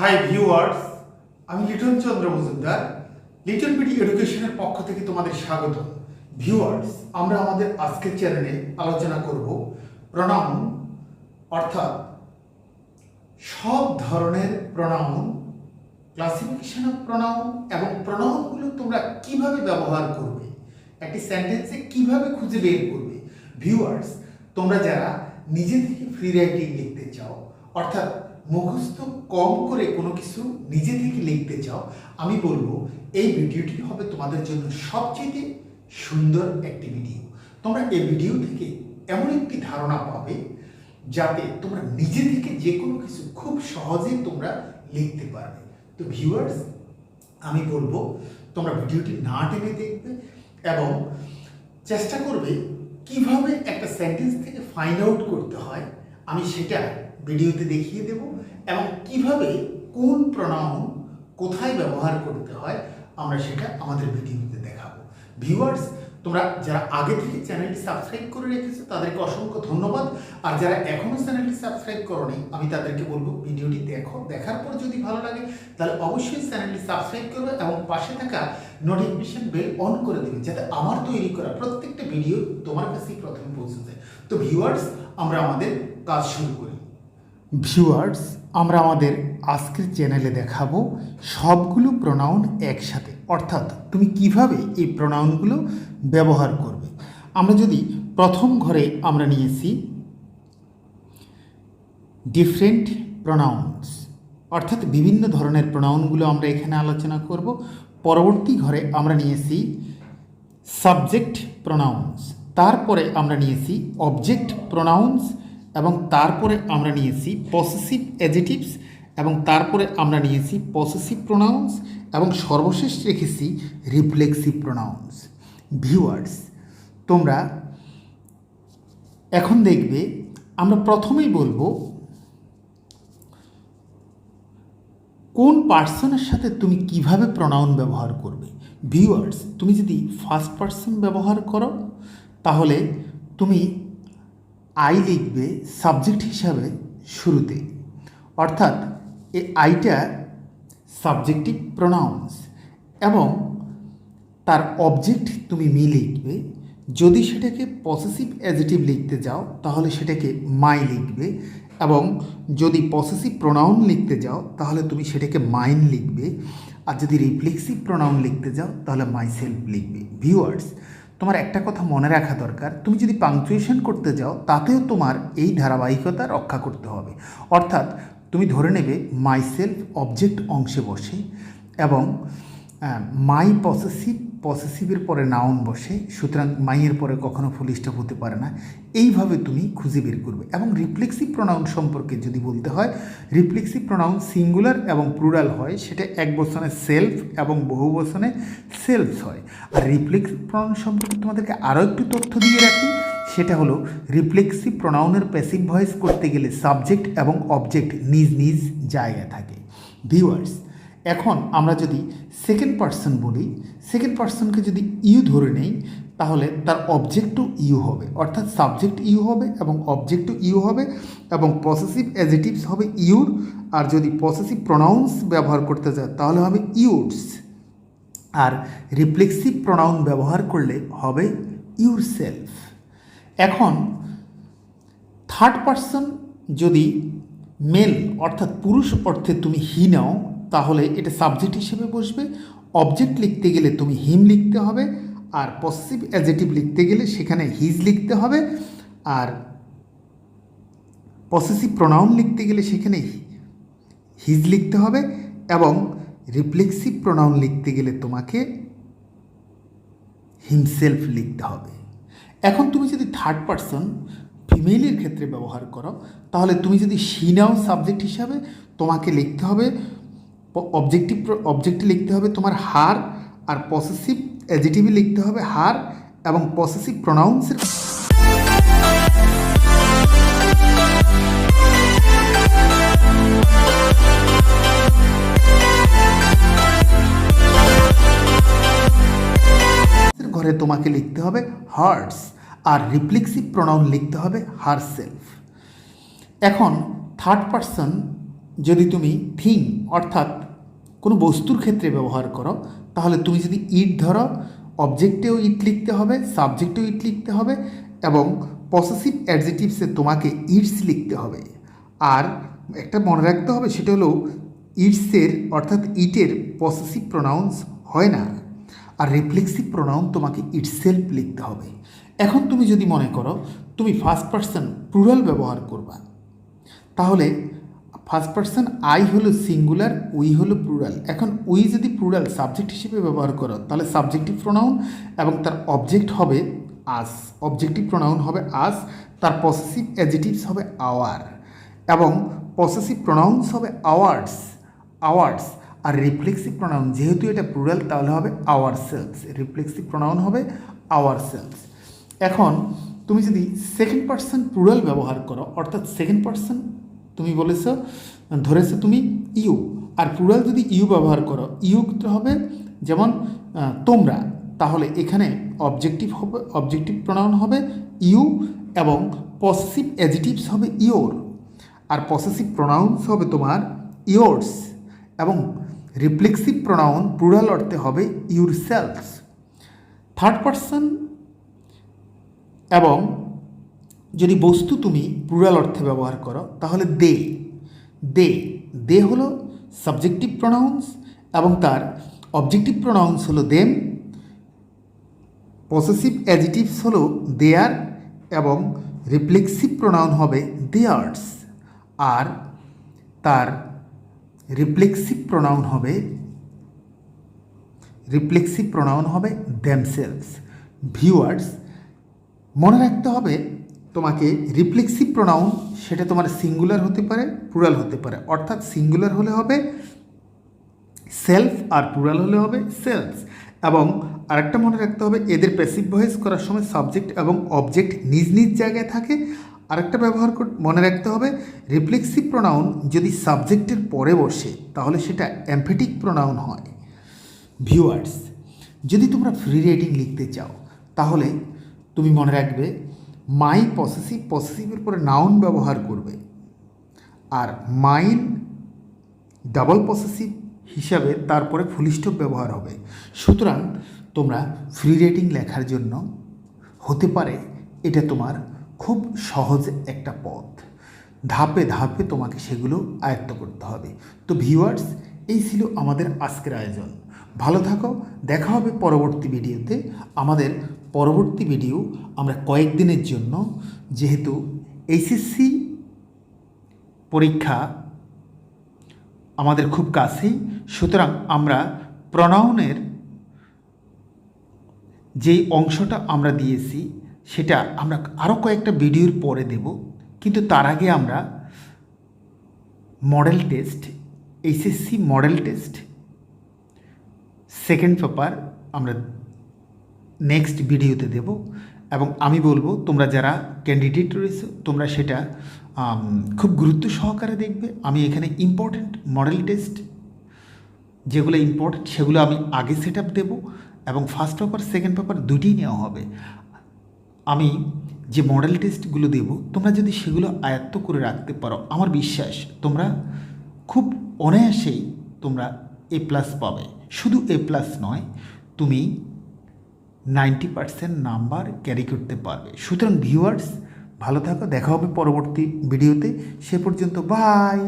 Hi viewers, আমি লিটন চন্দ্র Majumdar Liton BD এডুকেশনের পক্ষ থেকে তোমাদের স্বাগত। ভিউয়ার্স, আমরা আমাদের আজকের চ্যানেলে আলোচনা করব প্রনাউন, অর্থাৎ সব ধরনের প্রনাউন, ক্লাসিফিকেশন অফ প্রনাউন এবং প্রনাউনগুলো তোমরা কিভাবে ব্যবহার করবে, একটি সেন্টেন্সে কিভাবে খুঁজে বের করবে। ভিউয়ার্স, তোমরা যারা নিজে থেকে ফ্রি রাইটিং লিখতে চাও, অর্থাৎ মুখস্থ কম করে কোনো কিছু নিজে থেকে লিখতে চাও, আমি বলবো এই ভিডিওটি হবে তোমাদের জন্য সবচেয়ে সুন্দর একটি ভিডিও। তোমরা এই ভিডিও থেকে এমন একটি ধারণা পাবে যাতে তোমরা নিজে থেকে যে কোনো কিছু খুব সহজেই তোমরা লিখতে পারবে। তো ভিউয়ার্স, আমি বলবো তোমরা ভিডিওটি না টেনে দেখবে এবং চেষ্টা করবে কিভাবে একটা সেন্টেন্স থেকে ফাইন্ড আউট করতে হয়, আমি সেটা ভিডিওতে দেখিয়ে দেব এবং কিভাবে কোন প্রনাউন কোথায় ব্যবহার করতে হয় আমরা সেটা আমাদের ভিডিওতে দেখাবো। ভিউয়ার্স, তোমরা যারা আগে থেকে চ্যানেলটি সাবস্ক্রাইব করে রেখেছো তাদেরকে অসংখ্য ধন্যবাদ, আর যারা এখনও চ্যানেলটি সাবস্ক্রাইব করোনি আমি তাদেরকে বলবো ভিডিওটি দেখো, দেখার পর যদি ভালো লাগে তাহলে অবশ্যই চ্যানেলটি সাবস্ক্রাইব করবে এবং পাশে থাকা নোটিফিকেশন বেল অন করে দেবে যাতে আমার তৈরি করা প্রত্যেকটা ভিডিও তোমার কাছেই প্রথমে পৌঁছে যায়। তো ভিউয়ার্স, আমরা আমাদের কাজ শুরু করি। ভিউয়ার্স, আমরা আমাদের আজকের চ্যানেলে দেখাবো সবগুলো প্রনাউন একসাথে, অর্থাৎ তুমি কিভাবে এই প্রনাউনগুলো ব্যবহার করবে। আমরা যদি প্রথম ঘরে আমরা নিয়েছি ডিফারেন্ট প্রনাউন্স, অর্থাৎ বিভিন্ন ধরনের প্রনাউনগুলো আমরা এখানে আলোচনা করব। পরবর্তী ঘরে আমরা নিয়েছি সাবজেক্ট প্রনাউন্স, তারপরে আমরা নিয়েছি অবজেক্ট প্রনাউন্স এবং তারপরে আমরা নিয়েছি পসেসিভ অ্যাডজেটিভস এবং তারপরে আমরা নিয়েছি পসেসিভ প্রোনাউন্স এবং সর্বশেষ রেখেছি রিফ্লেক্সিভ প্রোনাউন্স। ভিউয়ার্স, তোমরা এখন দেখবে আমরা প্রথমেই বলবো কোন পার্সনের সাথে তুমি কিভাবে প্রোনাউন ব্যবহার করবে। ভিউয়ার্স, তুমি যদি ফার্স্ট পার্সন ব্যবহার করো তাহলে তুমি আই লিখবে সাবজেক্ট হিসাবে শুরুতে, অর্থাৎ এই আইটা সাবজেক্টিভ প্রোনাউন্স এবং তার অবজেক্ট তুমি মি লিখবে। যদি সেটাকে পসেসিভ অ্যাডজেটিভ লিখতে যাও তাহলে সেটাকে মাই লিখবে এবং যদি পসেসিভ প্রোনাউন লিখতে যাও তাহলে তুমি সেটাকে মাইন লিখবে, আর যদি রিফ্লেক্সিভ প্রোনাউন লিখতে যাও তাহলে মাইসেলফ লিখবে। ভিউয়ার্স, তোমার একটা কথা মনে রাখা দরকার, তুমি যদি পাংচুয়েশন করতে যাও তাতেও তোমার এই ধারাবাহিকতা রক্ষা করতে হবে, অর্থাৎ তুমি ধরে নেবে মাইসেলফ অবজেক্ট অংশে বসে এবং মাই পসেসিভের পরে নাউন বসে, সুতরাং মাইয়ের পরে কখনো ফুল স্টপ হতে পারে না। এইভাবে তুমি খুঁজে বের করবে। এবং রিফ্লেক্সিভ প্রোনাউন সম্পর্কে যদি বলতে হয়, রিফ্লেক্সিভ প্রোনাউন সিঙ্গুলার এবং প্লুরাল হয়, সেটা এক বচনে সেলফ এবং বহু বচনে সেলফস হয়। আর রিফ্লেক্সিভ প্রোনাউন সম্পর্কে তোমাদেরকে আরও একটু তথ্য দিয়ে রাখি, সেটা হলো রিফ্লেক্সিভ প্রোনাউনের প্যাসিভ ভয়েস করতে গেলে সাবজেক্ট এবং অবজেক্ট নিজ নিজ জায়গায় থাকে। ভিউয়ার্স, এখন আমরা যদি সেকেন্ড পার্সন বলি, সেকেন্ড পার্সনকে যদি ইউ ধরে নেই তাহলে তার অবজেক্টও ইউ হবে, অর্থাৎ সাবজেক্ট ইউ হবে এবং অবজেক্টও ইউ হবে এবং পসেসিভ অ্যাডজেটিভস হবে ইউর, আর যদি পসেসিভ প্রোনাউন্স ব্যবহার করতে যায় তাহলে হবে ইউরস, আর রিফ্লেক্সিভ প্রোনাউন ব্যবহার করলে হবে ইউর সেলফ। এখন থার্ড পার্সন যদি মেল অর্থাৎ পুরুষ অর্থে তুমি হি নাও তাহলে এটা সাবজেক্ট হিসেবে বসবে। অবজেক্ট লিখতে গেলে তুমি হিম লিখতে হবে, আর পসেসিভ অ্যাডজেটিভ লিখতে গেলে সেখানে হিজ লিখতে হবে, আর পসেসিভ প্রোনাউন লিখতে গেলে সেখানে হিজ লিখতে হবে এবং রিফ্লেক্সিভ প্রোনাউন লিখতে গেলে তোমাকে হিমসেলফ লিখতে হবে। এখন তুমি যদি থার্ড পার্সন ফিমেলের ক্ষেত্রে ব্যবহার করো তাহলে তুমি যদি শি নাও সাবজেক্ট হিসাবে তোমাকে লিখতে হবে অবজেক্টে লিখতে হবে তোমার হার, আর পসেসিভ অ্যাডজেটিভে লিখতে হবে হার এবং পসেসিভ প্রোনাউন্সের ঘরে তোমাকে লিখতে হবে হার্টস, আর রিফ্লেক্সিভ প্রোনাউন লিখতে হবে হারসেলফ। এখন থার্ড পার্সন যদি তুমি থিং অর্থাৎ কোনো বস্তুর ক্ষেত্রে ব্যবহার করো, তাহলে তুমি যদি ইট ধরো, অবজেক্টেও ইট লিখতে হবে, সাবজেক্টেও ইট লিখতে হবে, এবং পসেসিভ অ্যাডজেটিভসে তোমাকে ইটস লিখতে হবে। আর একটা মনে রাখতে হবে, সেটা হলো ইটসের অর্থাৎ ইটের পসেসিভ প্রোনাউন্স হয় না, আর রিফ্লেক্সিভ প্রোনাউন তোমাকে ইটসেলফ লিখতে হবে। এখন তুমি যদি মনে করো তুমি ফার্স্ট পারসন প্লুরাল ব্যবহার করবা, তাহলে ফার্স্ট পারসন আই হলো সিঙ্গুলার, উই হলো প্লুরাল। এখন উই যদি প্লুরাল সাবজেক্ট হিসেবে ব্যবহার করো, তাহলে সাবজেক্টিভ প্রোনাউন এবং তার অবজেক্ট হবে আস, অবজেক্টিভ প্রোনাউন হবে আস, তার পসেসিভ অ্যাডজেটিভস হবে আওয়ার, এবং পসেসিভ প্রোনাউন্স হবে আওয়ার্স, আওয়ার্স। আর রিফ্লেক্সিভ প্রোনাউন যেহেতু এটা প্লুরাল, তাহলে হবে আওয়ার সেলস, রিফ্লেক্সিভ প্রোনাউন হবে আওয়ার সেলস। এখন তুমি যদি সেকেন্ড পারসন প্লুরাল ব্যবহার করো, অর্থাৎ সেকেন্ড পারসন তুমি বলেছো, ধরেছো তুমি ইউ, আর প্লুরাল যদি ইউ ব্যবহার করো, ইউ হবে যেমন তোমরা, তাহলে এখানে অবজেক্টিভ হবে, অবজেক্টিভ প্রোনাউন হবে ইউ, এবং পসেসিভ অ্যাডজেটিভস হবে ইয়োর, আর পসেসিভ প্রোনাউন্স হবে তোমার ইয়োর্স, এবং রিফ্লেক্সিভ প্রোনাউন প্লুরাল অর্থে হবে ইউর সেলফস। থার্ড পারসন এবং যদি বস্তু তুমি প্লুরাল অর্থে ব্যবহার করো, তাহলে দে, দে, দে হলো সাবজেক্টিভ প্রোনাউন্স, এবং তার অবজেক্টিভ প্রোনাউন্স হলো দেম, পসেসিভ অ্যাডজেটিভস হলো দেয়ার, এবং রিফ্লেক্সিভ প্রোনাউন হবে দেয়ার্স, আর তার রিফ্লেক্সিভ প্রোনাউন হবে দেমসেলভস। ভিউয়ার্স, মনে রাখতে হবে তোমাকে রিফ্লেক্সিভ প্রোনাউন সেটা তোমার সিঙ্গুলার হতে পারে, প্লুরাল হতে পারে, অর্থাৎ সিঙ্গুলার হলে হবে সেলফ, আর প্লুরাল হলে হবে সেলস। এবং আরেকটা মনে রাখতে হবে, এদের প্যাসিভ ভয়েস করার সময় সাবজেক্ট এবং অবজেক্ট নিজ নিজ জায়গায় থাকে। আরেকটা ব্যবহার মনে রাখতে হবে, রিফ্লেক্সিভ প্রোনাউন যদি সাবজেক্টের পরে বসে, তাহলে সেটা এমফেটিক প্রোনাউন হয়। ভিউয়ার্স, যদি তোমরা ফ্রি রাইটিং লিখতে চাও, তাহলে তুমি মনে রাখবে মাই পসেসিভ, পসেসিভের পরে নাউন ব্যবহার করবে, আর মাইন ডাবল পসেসিভ হিসাবে তারপরে ফুল স্টপ ব্যবহার হবে। সুতরাং তোমরা ফ্রি রাইটিং লেখার জন্য হতে পারে এটা তোমার খুব সহজ একটা পথ, ধাপে ধাপে তোমাকে সেগুলো আয়ত্ত করতে হবে। তো ভিউয়ার্স, এই ছিল আমাদের আজকের আয়োজন। ভালো থাকো, দেখা হবে পরবর্তী ভিডিওতে। আমাদের পরবর্তী ভিডিও আমরা কয়েকদিনের জন্য, যেহেতু এইচএসসি পরীক্ষা আমাদের খুব কাছেই, সুতরাং আমরা প্রনাউনের যেই অংশটা আমরা দিয়েছি সেটা আমরা আরও কয়েকটা ভিডিওর পরে দেব, কিন্তু তার আগে আমরা model test, HSC model test second paper আমরা নেক্সট ভিডিওতে দেব। এবং আমি বলবো তোমরা যারা ক্যান্ডিডেট রয়েছে, তোমরা সেটা খুব গুরুত্ব সহকারে দেখবে। আমি এখানে ইম্পর্ট্যান্ট মডেল টেস্ট যেগুলো ইম্পর্ট্যান্ট সেগুলো আমি আগে সেট আপ দেবো, এবং ফার্স্ট পেপার সেকেন্ড পেপার দুটিই নেওয়া হবে। আমি যে মডেল টেস্টগুলো দেব, তোমরা যদি সেগুলো আয়ত্ত করে রাখতে পারো, আমার বিশ্বাস তোমরা খুব অনায়াসেই তোমরা A+ পাবে। শুধু A+ নয়, তুমি 90% নাম্বার ক্যারি করতে পারবে। সুতরাং ভিউয়ার্স, ভালো থাকো, দেখা হবে পরবর্তী ভিডিওতে। সে পর্যন্ত বাই।